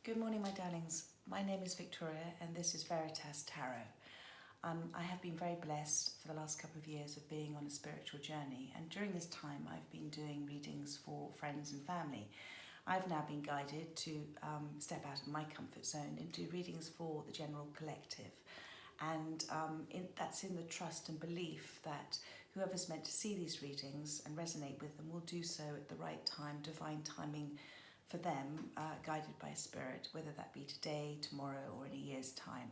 Good morning, my darlings. My name is Victoria and this is Veritas Tarot. I have been very blessed for the last couple of years of being on a spiritual journey, and during this time I've been doing readings for friends and family. I've now been guided to step out of my comfort zone and do readings for the general collective, and that's in the trust and belief that whoever's meant to see these readings and resonate with them will do so at the right time, divine timing for them, guided by spirit, whether that be today, tomorrow or in a year's time.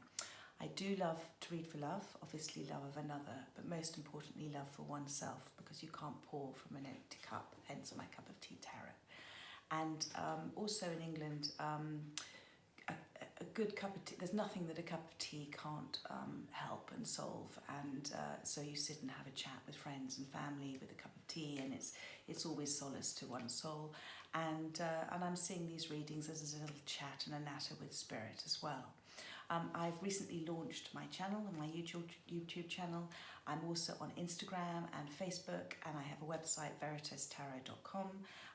I do love to read for love, obviously love of another, but most importantly love for oneself, because you can't pour from an empty cup, hence my cup of tea tarot. And also in England, a good cup of tea, there's nothing that a cup of tea can't help and solve, and so you sit and have a chat with friends and family with a cup of tea, and it's always solace to one's soul. And I'm seeing these readings as a little chat and a natter with spirit as well. I've recently launched my channel, my YouTube channel. I'm also on Instagram and Facebook, and I have a website, veritastarot.com.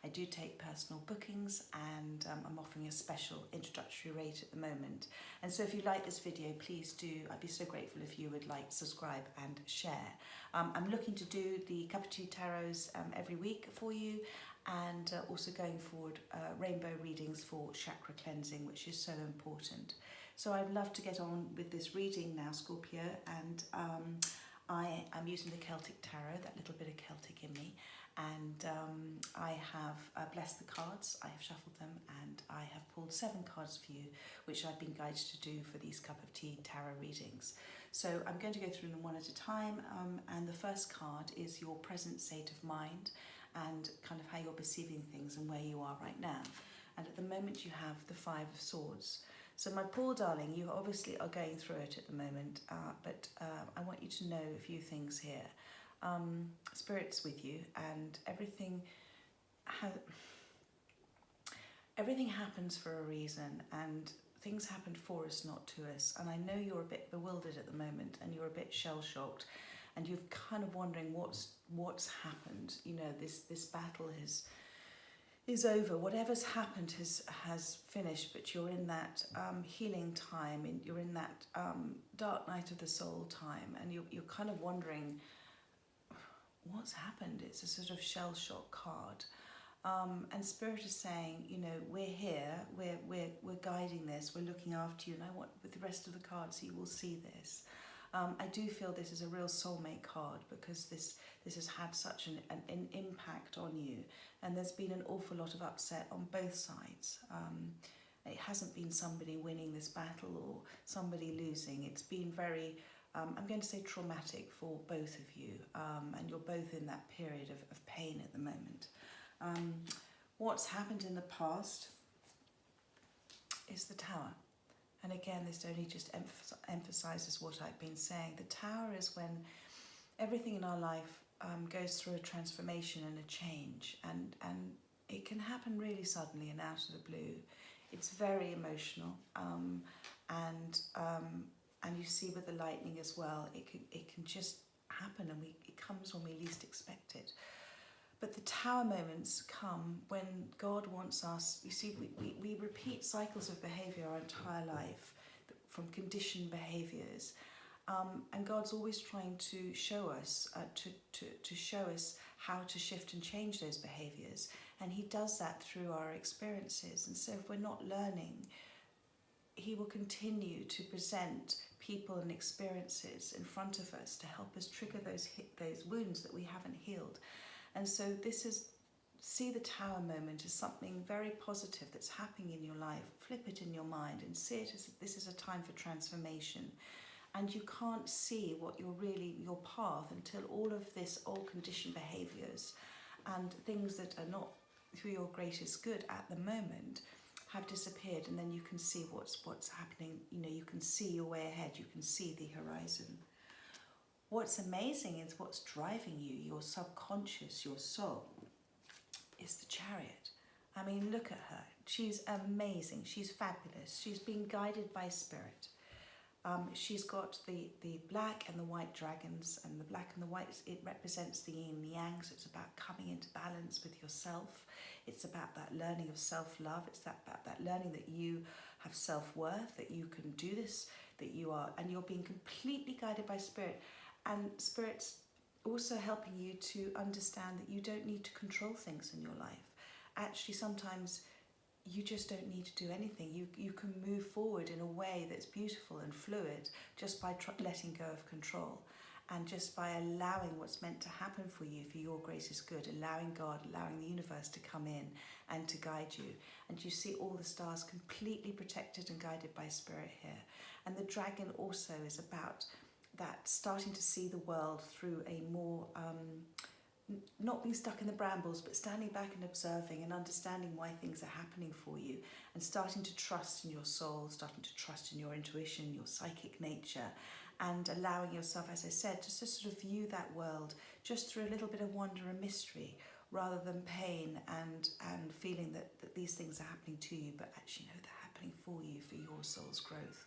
I do take personal bookings, and I'm offering a special introductory rate at the moment. And so if you like this video, please do. I'd be so grateful if you would like, subscribe and share. I'm looking to do the cup of tea tarots every week for you, and also going forward rainbow readings for chakra cleansing, which is so important. So I'd love to get on with this reading now, Scorpio, and I am using the Celtic Tarot, that little bit of Celtic in me, and I have blessed the cards, I have shuffled them, and I have pulled 7 cards for you, which I've been guided to do for these cup of tea tarot readings. So I'm going to go through them one at a time, and the first card is your present state of mind and kind of how you're perceiving things and where you are right now. And at the moment you have the 5 of Swords. So my poor darling, you obviously are going through it at the moment, but I want you to know a few things here. Spirit's with you, and everything happens for a reason, and things happen for us, not to us. And I know you're a bit bewildered at the moment, and you're a bit shell-shocked, and you're kind of wondering what's happened. You know, this battle is over. Whatever's happened has finished, but you're in that healing time, and you're in that dark night of the soul time, and you're kind of wondering what's happened. It's a sort of shell shock card, and Spirit is saying, you know, we're here, we're guiding this, we're looking after you, and I want, with the rest of the cards, you will see this. I do feel this is a real soulmate card, because this has had such an impact on you, and there's been an awful lot of upset on both sides. It hasn't been somebody winning this battle or somebody losing. It's been very, I'm going to say, traumatic for both of you, and you're both in that period of pain at the moment. What's happened in the past is the Tower. And again, this only just emphasises what I've been saying. The Tower is when everything in our life goes through a transformation and a change, and it can happen really suddenly and out of the blue. It's very emotional, and you see with the lightning as well, it can just happen, and it comes when we least expect it. But the Tower moments come when God wants us. You see, we repeat cycles of behaviour our entire life, from conditioned behaviours, and God's always trying to show us, to show us how to shift and change those behaviours, and He does that through our experiences. And so if we're not learning, He will continue to present people and experiences in front of us to help us trigger those wounds that we haven't healed. And so see the Tower moment as something very positive that's happening in your life. Flip it in your mind and see it as this is a time for transformation. And you can't see what your path, until all of this old conditioned behaviours and things that are not for your greatest good at the moment have disappeared, and then you can see what's happening. You know, you can see your way ahead, you can see the horizon. What's amazing is what's driving you, your subconscious, your soul, is the Chariot. I mean, look at her. She's amazing. She's fabulous. She's been guided by Spirit. She's got the black and the white dragons, and the black and the white, it represents the yin and the yang, so it's about coming into balance with yourself. It's about that learning of self-love. It's about that learning that you have self-worth, that you can do this, that you are, and you're being completely guided by Spirit. And Spirit's also helping you to understand that you don't need to control things in your life. Actually, sometimes you just don't need to do anything. You can move forward in a way that's beautiful and fluid just by letting go of control, and just by allowing what's meant to happen for you for your greatest good, allowing God, allowing the universe to come in and to guide you. And you see all the stars completely protected and guided by Spirit here. And the dragon also is about that, starting to see the world through a more not being stuck in the brambles, but standing back and observing and understanding why things are happening for you, and starting to trust in your soul, starting to trust in your intuition, your psychic nature, and allowing yourself, as I said, to just sort of view that world just through a little bit of wonder and mystery, rather than pain and feeling that these things are happening to you, but actually know they're happening for you, for your soul's growth.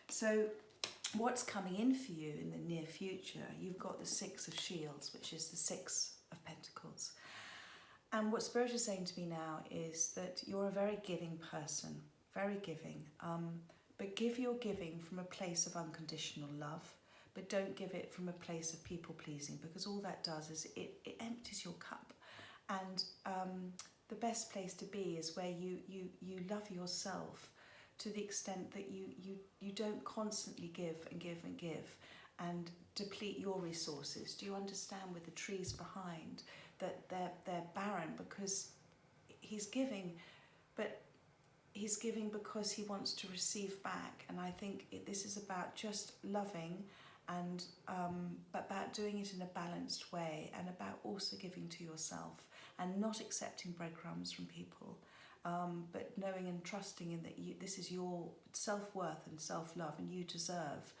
So what's coming in for you in the near future, you've got the Six of Shields, which is the Six of Pentacles. And what Spirit is saying to me now is that you're a very giving person, very giving. But give your giving from a place of unconditional love, but don't give it from a place of people pleasing, because all that does is it empties your cup. And the best place to be is where you love yourself, to the extent that you don't constantly give and give and give and deplete your resources. Do you understand, with the trees behind, that they're barren because he's giving, but he's giving because he wants to receive back. And I think this is about just loving, and but about doing it in a balanced way, and about also giving to yourself and not accepting breadcrumbs from people. But knowing and trusting in that this is your self-worth and self-love, and you deserve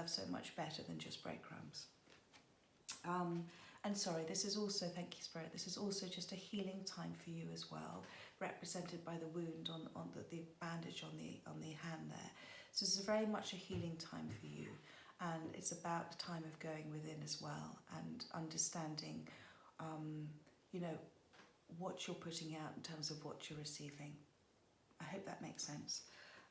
so much better than just breadcrumbs. And sorry, this is also, thank you Spirit, this is also just a healing time for you as well, represented by the wound on the bandage on the hand there. So this is very much a healing time for you, and it's about the time of going within as well, and understanding, what you're putting out in terms of what you're receiving. I hope that makes sense.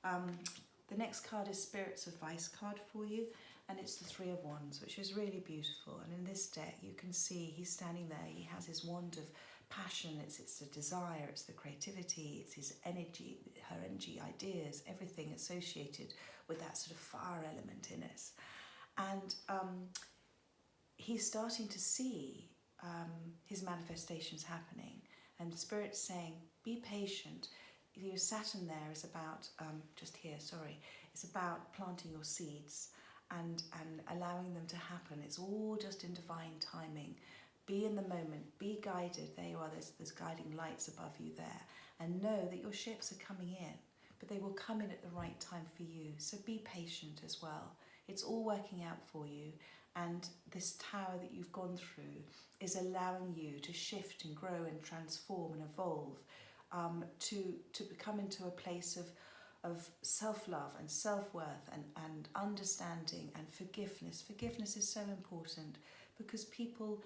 The next card is Spirit's advice card for you, and it's the Three of Wands, which is really beautiful. And in this deck, you can see he's standing there. He has his wand of passion. It's the desire, it's the creativity, it's his energy, her energy, ideas, everything associated with that sort of fire element in us. And he's starting to see his manifestations happening, and Spirit's saying, be patient. Your Saturn there is about, it's about planting your seeds and allowing them to happen. It's all just in divine timing. Be in the moment, be guided. There you are, there's guiding lights above you there. And know that your ships are coming in, but they will come in at the right time for you. So be patient as well. It's all working out for you. And this tower that you've gone through is allowing you to shift and grow and transform and evolve, to come into a place of self-love and self-worth and understanding and forgiveness. Forgiveness is so important, because people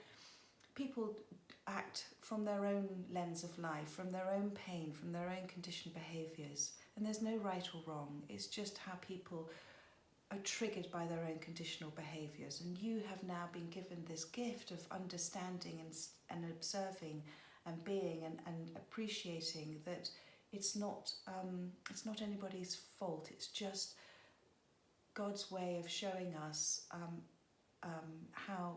act from their own lens of life, from their own pain, from their own conditioned behaviours. And there's no right or wrong. It's just how people are triggered by their own conditional behaviours. And you have now been given this gift of understanding and observing and being and appreciating that it's not anybody's fault. It's just God's way of showing us how,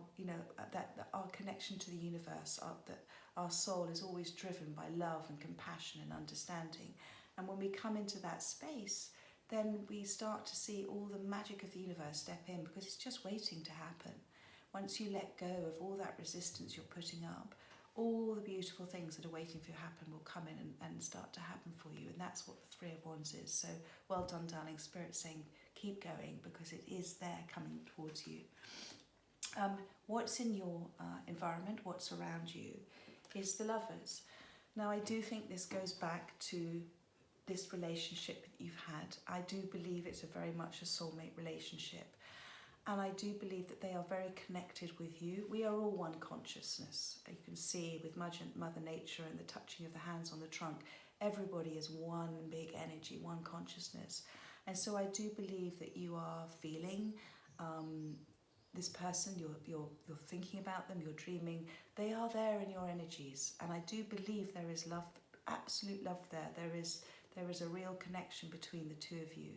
that our connection to the universe, that our soul is always driven by love and compassion and understanding. And when we come into that space, then we start to see all the magic of the universe step in, because it's just waiting to happen. Once you let go of all that resistance you're putting up, all the beautiful things that are waiting for you to happen will come in and start to happen for you. And that's what the Three of Wands is. So well done, darling. Spirit's saying keep going, because it is there coming towards you. What's in your environment, what's around you, is the Lovers. Now, I do think this goes back to this relationship that you've had. I do believe it's a very much a soulmate relationship. And I do believe that they are very connected with you. We are all one consciousness. You can see with Mother Nature and the touching of the hands on the trunk, everybody is one big energy, one consciousness. And so I do believe that you are feeling this person, you're thinking about them, you're dreaming. They are there in your energies. And I do believe there is love, absolute love there. There is a real connection between the two of you.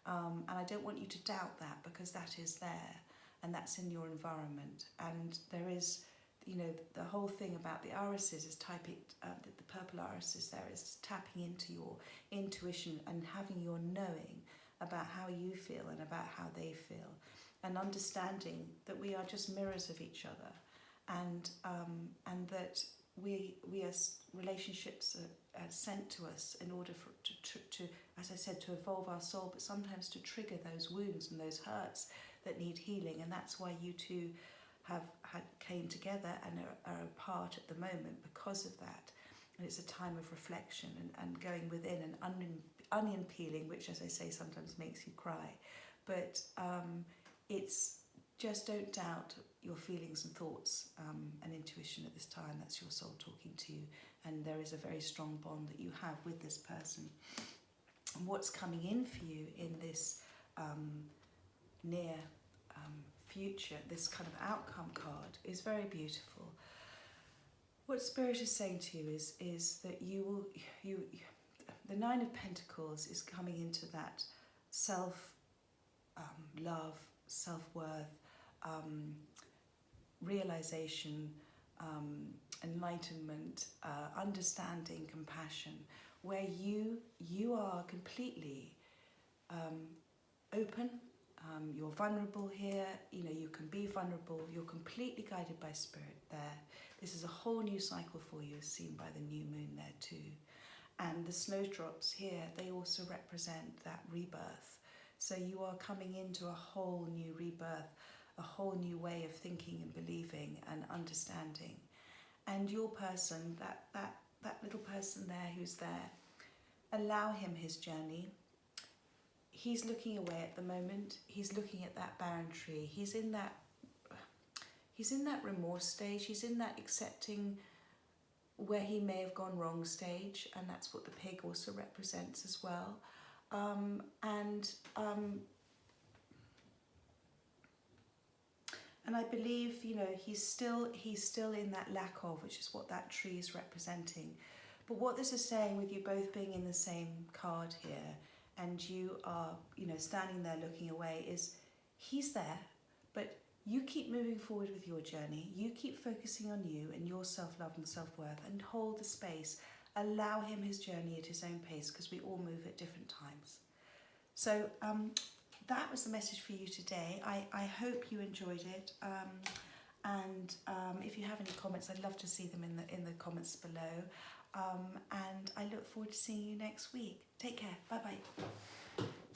And I don't want you to doubt that, because that is there and that's in your environment. And there is, you know, the whole thing about the irises is typing, the purple irises there is tapping into your intuition and having your knowing about how you feel and about how they feel, and understanding that we are just mirrors of each other, and that we as relationships are sent to us in order for to, as I said, to evolve our soul, but sometimes to trigger those wounds and those hurts that need healing. And that's why you two came together and are apart at the moment, because of that. And it's a time of reflection and going within and onion peeling, which, as I say, sometimes makes you cry. But it's just, don't doubt your feelings and thoughts and intuition at this time. That's your soul talking to you, and there is a very strong bond that you have with this person. And what's coming in for you in this near future, this kind of outcome card, is very beautiful. What Spirit is saying to you is that the Nine of Pentacles is coming into that self love, self-worth, realization, enlightenment, understanding, compassion, where you are completely open. You're vulnerable here. You know, you can be vulnerable. You're completely guided by Spirit there. This is a whole new cycle for you, as seen by the new moon there too. And the snowdrops here, they also represent that rebirth. So you are coming into a whole new rebirth, a whole new way of thinking and believing and understanding. And your person, that little person there who's there, allow him his journey. He's looking away at the moment. He's looking at that barren tree. He's in that remorse stage. He's in that accepting where he may have gone wrong stage, and that's what the pig also represents as well. And I believe, you know, he's still in that lack of, which is what that tree is representing. But what this is saying, with you both being in the same card here, and you are, you know, standing there looking away, is he's there, but you keep moving forward with your journey. You keep focusing on you and your self-love and self-worth, and hold the space. Allow him his journey at his own pace, because we all move at different times. So that was the message for you today. I hope you enjoyed it. And if you have any comments, I'd love to see them in the comments below. And I look forward to seeing you next week. Take care. Bye-bye.